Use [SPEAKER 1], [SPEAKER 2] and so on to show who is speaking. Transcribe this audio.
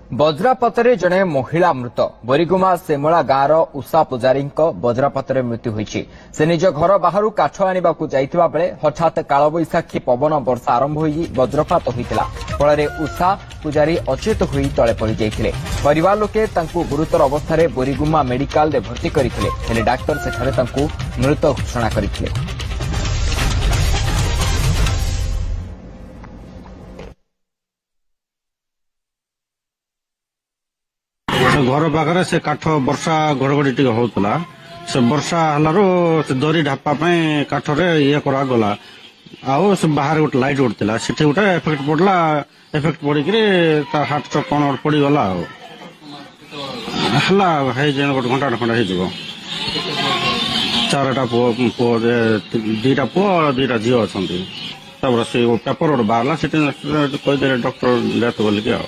[SPEAKER 1] ବଜ୍ରାପାତରେ ଜଣେ ମହିଳା ମୃତ ବରିଗୁମା ସେମଳା ଗାଁର ଉଷା ପୂଜାରୀଙ୍କ ବଜ୍ରାପାତରେ ମୃତ୍ୟୁ ହୋଇଛି। ସେ ନିଜ ଘର ବାହାରୁ କାଠ ଆଣିବାକୁ ଯାଇଥିବା ବେଳେ ହଠାତ୍ କାଳବୈଶାଖୀ ପବନ ବର୍ଷା ଆରମ୍ଭ ହୋଇ ବଜ୍ରପାତ ହୋଇଥିଲା। ଫଳରେ ଉଷା ପୂଜାରୀ ଅଚେତ ହୋଇ ତଳେ ପଡ଼ିଯାଇଥିଲେ। ପରିବାର ଲୋକେ ତାଙ୍କୁ ଗୁରୁତର ଅବସ୍ଥାରେ ବରିଗୁମା ମେଡିକାଲରେ ଭର୍ତ୍ତି କରିଥିଲେ, ହେଲେ ଡାକ୍ତର ସେଠାରେ ତାଙ୍କୁ ମୃତ ଘୋଷଣା କରିଥିଲେ।
[SPEAKER 2] ଘର ପାଖରେ ସେ କାଠ ବର୍ଷା ଘଡଘଡି ଟିକେ ହଉଥିଲା। ସେ ବର୍ଷା ହେଲାରୁ ସେ ଦରି ଢାପା ପାଇଁ କାଠରେ ଇଏ କରାଗଲା। ଆଉ ସେ ବାହାରେ ଗୋଟେ ଲାଇଟ୍ ଗୋଟେ ଥିଲା, ସେଠି ଗୋଟେ ଏଫେକ୍ଟ ପଡିଲା। ଏଫେକ୍ଟ ପଡିକିରି ତା ହାତ ତ କଣ ପଡିଗଲା। ଆଉ ହେଲା ହେଇଯାଏ ଗୋଟେ ଘଣ୍ଟା ଖଣ୍ଡେ ହେଇଯିବ। ଚାରିଟା ପୁଅ ଦିଟା ପୁଅ ଦିଟା ଝିଅ ଅଛନ୍ତି। ତାପରେ ସେ ପେପର ଗୋଟେ ବାହାରିଲା, ସେଠି କହିଦେଲେ ଡକ୍ଟର ଡେଥ୍ ବୋଲିକି। ଆଉ